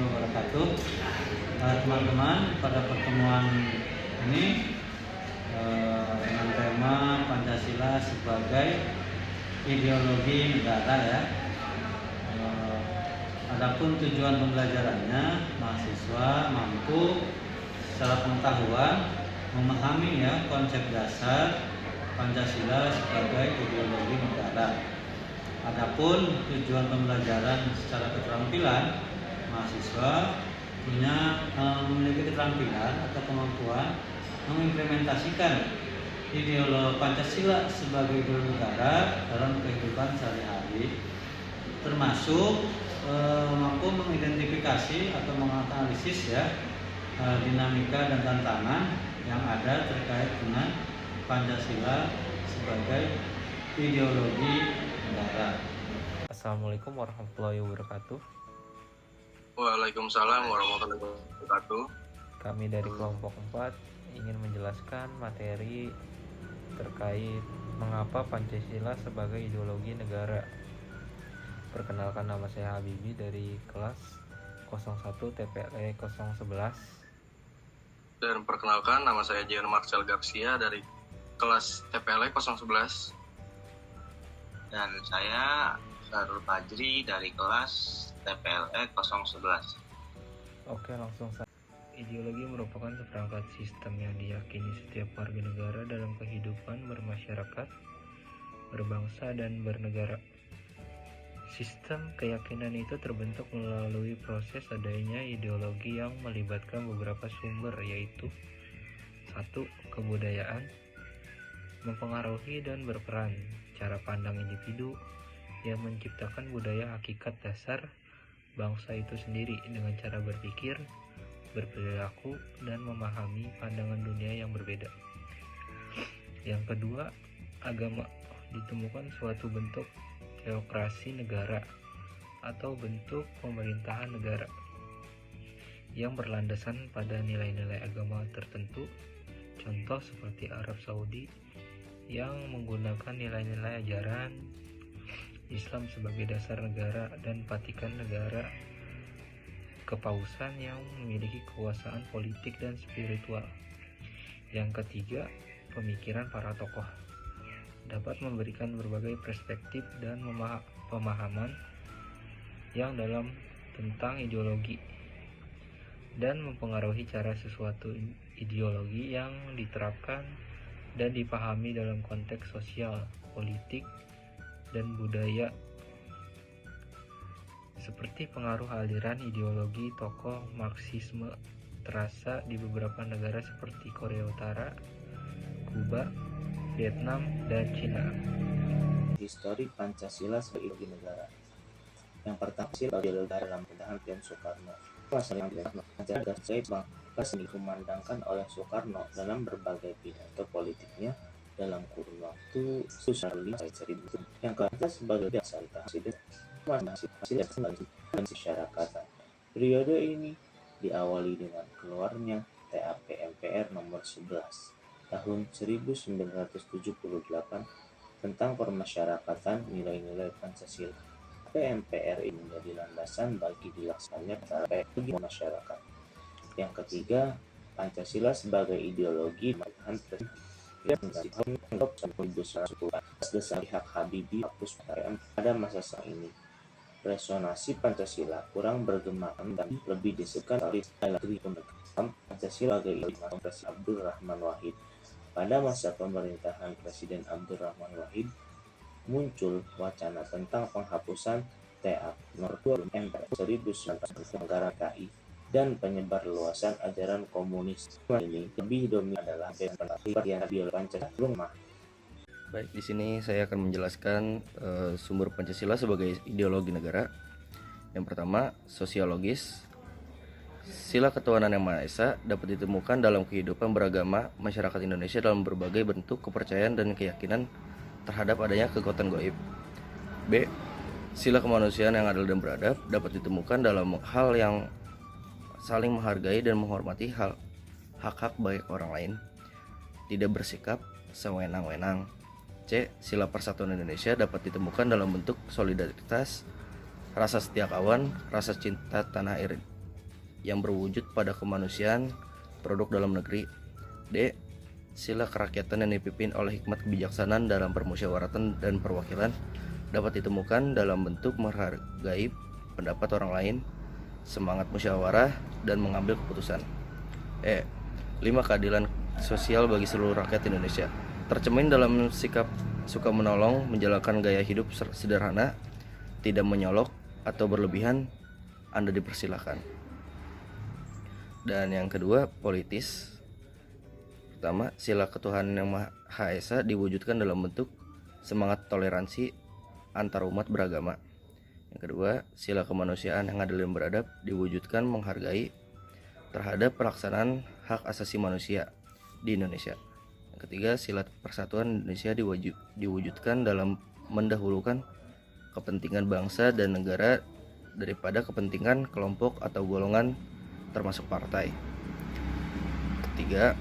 wabarakatuh. Teman-teman, pada pertemuan ini dengan tema Pancasila sebagai ideologi negara ya. Adapun tujuan pembelajarannya, mahasiswa mampu secara pengetahuan memahami ya konsep dasar Pancasila sebagai ideologi negara. Adapun tujuan pembelajaran secara keterampilan, mahasiswa memiliki keterampilan atau kemampuan mengimplementasikan ideologi Pancasila sebagai ideologi negara dalam kehidupan sehari-hari, termasuk mampu mengidentifikasi atau menganalisis ya dinamika dan tantangan yang ada terkait dengan Pancasila sebagai ideologi negara. Assalamualaikum warahmatullahi wabarakatuh. Waalaikumsalam warahmatullahi wabarakatuh. Kami dari kelompok 4 ingin menjelaskan materi terkait mengapa Pancasila sebagai ideologi negara. Perkenalkan, nama saya Habibi dari kelas 01 TPLE 011. Dan perkenalkan, nama saya Jian Marcel Garcia dari kelas TPLE 011. Dan saya Sarul Fajri dari kelas TPLE 011. Oke, langsung saja. Ideologi merupakan seperangkat sistem yang diyakini setiap warga negara dalam kehidupan bermasyarakat, berbangsa, dan bernegara. Sistem keyakinan itu terbentuk melalui proses adanya ideologi yang melibatkan beberapa sumber, yaitu 1. Kebudayaan, mempengaruhi dan berperan cara pandang individu yang menciptakan budaya hakikat dasar bangsa itu sendiri dengan cara berpikir, berperilaku, dan memahami pandangan dunia yang berbeda. Yang kedua, agama, ditemukan suatu bentuk teokrasi negara atau bentuk pemerintahan negara yang berlandasan pada nilai-nilai agama tertentu. Contoh seperti Arab Saudi yang menggunakan nilai-nilai ajaran Islam sebagai dasar negara, dan Vatikan negara kepausan yang memiliki kekuasaan politik dan spiritual. Yang ketiga, pemikiran para tokoh dapat memberikan berbagai perspektif dan pemahaman yang dalam tentang ideologi dan mempengaruhi cara sesuatu ideologi yang diterapkan dan dipahami dalam konteks sosial, politik, dan budaya. Seperti pengaruh aliran ideologi tokoh Marxisme terasa di beberapa negara seperti Korea Utara, Kuba, Vietnam, dan Cina. Histori Pancasila sebagai ideologi negara. Yang pertama, ideologi negara dalam pemerintahan Presiden Soekarno. Pancasila dikumandangkan oleh Soekarno dalam berbagai pidato politiknya dalam kurun waktu 1905 yang kedua sebagai dasar masyarakatan. Periode ini diawali dengan keluarnya TAP MPR nomor 11 tahun 1978 tentang permasyarakatan nilai-nilai Pancasila. TAP MPR ini menjadi landasan bagi dilaksananya strategi masyarakat. Yang ketiga, Pancasila sebagai ideologi pemerintahan Presiden Desai Hak Habibie hapus pada masa saat ini. Resonansi Pancasila kurang bergema dan lebih disebutkan oleh negeri pendekatan Pancasila sebagai ideologi Presiden Abdul Rahman Wahid. Pada masa pemerintahan Presiden Abdul Rahman Wahid, muncul wacana tentang penghapusan TAP nomor 2 MPR 1900 anggaran KI dan penyebar luasan ajaran komunis. Ini lebih dominan adalah yang ideologi Pancasila. Baik, di sini saya akan menjelaskan sumber Pancasila sebagai ideologi negara. Yang pertama, sosiologis. Sila ketuhanan yang Maha Esa dapat ditemukan dalam kehidupan beragama masyarakat Indonesia dalam berbagai bentuk kepercayaan dan keyakinan terhadap adanya kekuatan gaib. B. Sila kemanusiaan yang adil dan beradab dapat ditemukan dalam hal yang saling menghargai dan menghormati hak-hak baik orang lain, tidak bersikap sewenang-wenang. C. Sila persatuan Indonesia dapat ditemukan dalam bentuk solidaritas, rasa setia kawan, rasa cinta tanah air yang berwujud pada kemanusiaan produk dalam negeri. D. Sila kerakyatan yang dipimpin oleh hikmat kebijaksanaan dalam permusyawaratan dan perwakilan dapat ditemukan dalam bentuk menghargai pendapat orang lain, semangat musyawarah, dan mengambil keputusan. E. 5. Keadilan sosial bagi seluruh rakyat Indonesia tercermin dalam sikap suka menolong, menjalankan gaya hidup sederhana, tidak menyolok atau berlebihan. Anda dipersilakan. Dan yang kedua, politis. Pertama, sila ketuhanan yang Maha Esa diwujudkan dalam bentuk semangat toleransi antar umat beragama. Yang kedua, sila kemanusiaan yang adil dan beradab diwujudkan menghargai terhadap pelaksanaan hak asasi manusia di Indonesia. Yang ketiga, sila persatuan Indonesia diwujudkan dalam mendahulukan kepentingan bangsa dan negara daripada kepentingan kelompok atau golongan termasuk partai. Ketiga,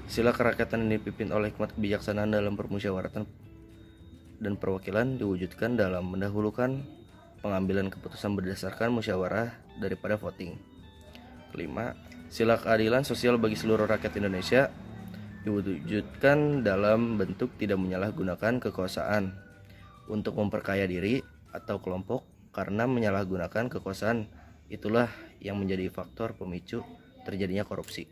sila kerakyatan yang dipimpin oleh hikmat kebijaksanaan dalam permusyawaratan dan perwakilan diwujudkan dalam mendahulukan pengambilan keputusan berdasarkan musyawarah daripada voting. Kelima, sila keadilan sosial bagi seluruh rakyat Indonesia diwujudkan dalam bentuk tidak menyalahgunakan kekuasaan untuk memperkaya diri atau kelompok, karena menyalahgunakan kekuasaan itulah yang menjadi faktor pemicu terjadinya korupsi.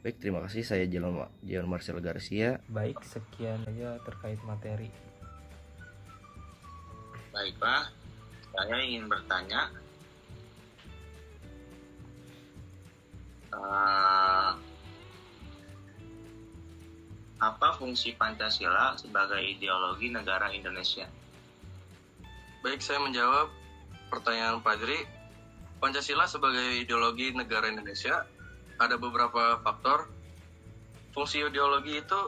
Baik, terima kasih. Saya Jeon Marcel Garcia. Baik, sekian saja terkait materi. Baik Pak, saya ingin bertanya apa fungsi Pancasila sebagai ideologi negara Indonesia? Baik, saya menjawab pertanyaan Pak Jri. Pancasila sebagai ideologi negara Indonesia ada beberapa faktor. Fungsi ideologi itu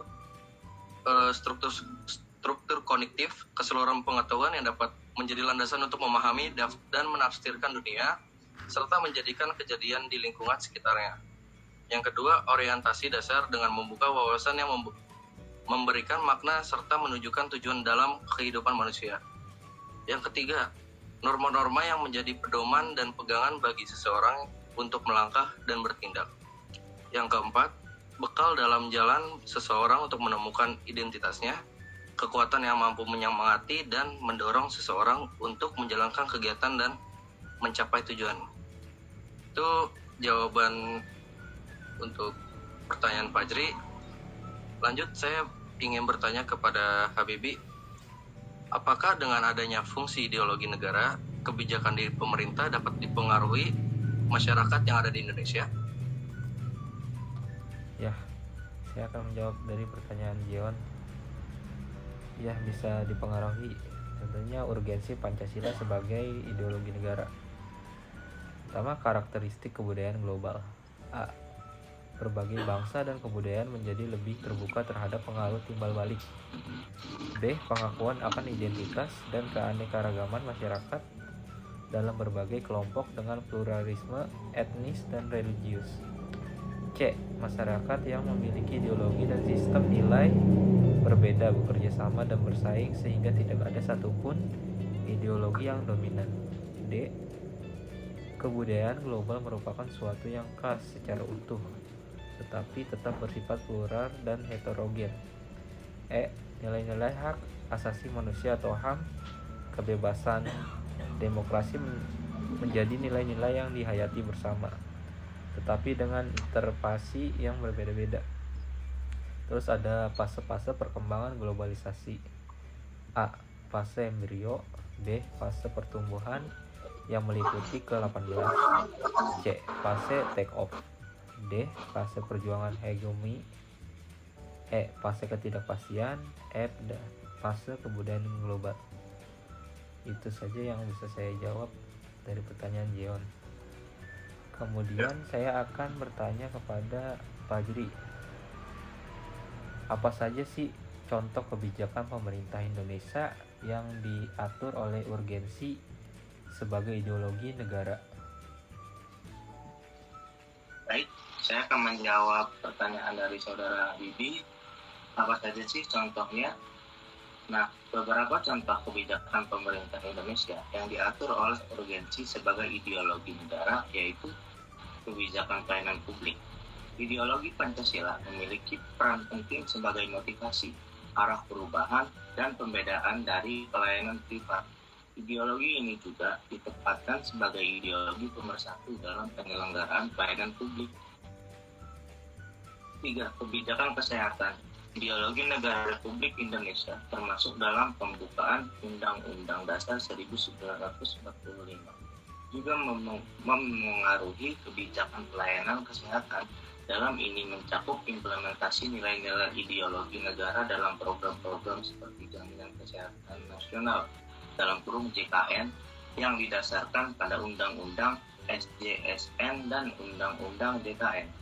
struktur kognitif keseluruhan pengetahuan yang dapat menjadi landasan untuk memahami dan menafsirkan dunia serta menjadikan kejadian di lingkungan sekitarnya. Yang kedua, orientasi dasar dengan membuka wawasan yang memberikan makna serta menunjukkan tujuan dalam kehidupan manusia. Yang ketiga, norma-norma yang menjadi pedoman dan pegangan bagi seseorang untuk melangkah dan bertindak. Yang keempat, bekal dalam jalan seseorang untuk menemukan identitasnya, kekuatan yang mampu menyemangati dan mendorong seseorang untuk menjalankan kegiatan dan mencapai tujuan. Itu jawaban untuk pertanyaan Pak Jri. Lanjut, saya ingin bertanya kepada Habibie. Apakah dengan adanya fungsi ideologi negara, kebijakan di pemerintah dapat dipengaruhi masyarakat yang ada di Indonesia? Ya, saya akan menjawab dari pertanyaan Jeon. Ya, bisa dipengaruhi. Tentunya urgensi Pancasila sebagai ideologi negara. Pertama, karakteristik kebudayaan global. A. Berbagai bangsa dan kebudayaan menjadi lebih terbuka terhadap pengaruh timbal balik. B. Pengakuan akan identitas dan keanekaragaman masyarakat dalam berbagai kelompok dengan pluralisme etnis dan religius. C. Masyarakat yang memiliki ideologi dan sistem nilai berbeda bekerja sama dan bersaing sehingga tidak ada satupun ideologi yang dominan. D. Kebudayaan global merupakan suatu yang khas secara utuh, tetapi tetap bersifat plural dan heterogen. E. Nilai-nilai hak asasi manusia atau HAM, kebebasan, demokrasi menjadi nilai-nilai yang dihayati bersama, tetapi dengan interpretasi yang berbeda-beda. Terus ada fase-fase perkembangan globalisasi. A. Fase embrio. B. Fase pertumbuhan yang meliputi ke-18. C. Fase take off. D. Fase perjuangan hegemoni. E. Fase ketidakpastian. F. Fase kebudayaan global. Itu saja yang bisa saya jawab dari pertanyaan Jeon. Kemudian saya akan bertanya kepada Pak Jri. Apa saja sih contoh kebijakan pemerintah Indonesia yang diatur oleh urgensi sebagai ideologi negara? Baik, saya akan menjawab pertanyaan dari saudara Bibi. Apa saja sih contohnya? Nah, beberapa contoh kebijakan pemerintah Indonesia yang diatur oleh urgensi sebagai ideologi negara yaitu kebijakan pelayanan publik. Ideologi Pancasila memiliki peran penting sebagai motivasi, arah perubahan, dan pembedaan dari pelayanan privat. Ideologi ini juga ditempatkan sebagai ideologi pemersatu dalam penyelenggaraan pelayanan publik. 3. Kebijakan kesehatan. Ideologi Negara Republik Indonesia termasuk dalam pembukaan Undang-Undang Dasar 1945 juga memengaruhi kebijakan pelayanan kesehatan. Dalam ini mencakup implementasi nilai-nilai ideologi negara dalam program-program seperti Jaminan Kesehatan Nasional dalam kurung JKN yang didasarkan pada Undang-Undang SJSN dan Undang-Undang JKN.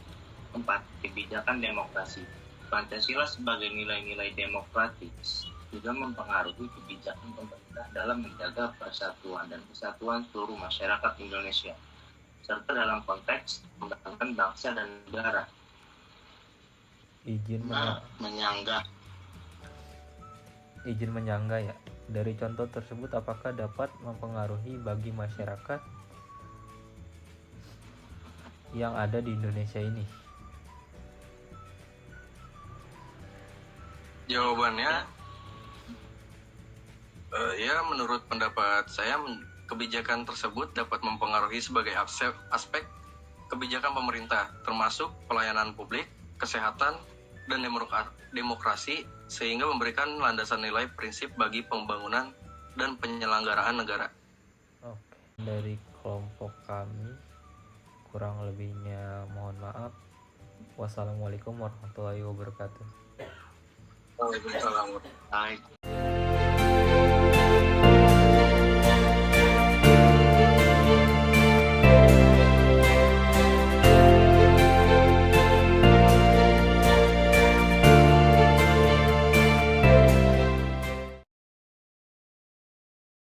4. Kebijakan demokrasi. Pancasila sebagai nilai-nilai demokratis juga mempengaruhi kebijakan pemerintah dalam menjaga persatuan dan kesatuan seluruh masyarakat Indonesia, serta dalam konteks membangun bangsa dan negara. Izin menyangga ya. Dari contoh tersebut, apakah dapat mempengaruhi bagi masyarakat yang ada di Indonesia ini? Jawabannya, ya menurut pendapat saya kebijakan tersebut dapat mempengaruhi sebagai aspek kebijakan pemerintah, termasuk pelayanan publik, kesehatan, dan demokrasi, sehingga memberikan landasan nilai prinsip bagi pembangunan dan penyelenggaraan negara. Oke, dari kelompok kami, kurang lebihnya mohon maaf. Wassalamualaikum warahmatullahi wabarakatuh. Waalaikumsalam.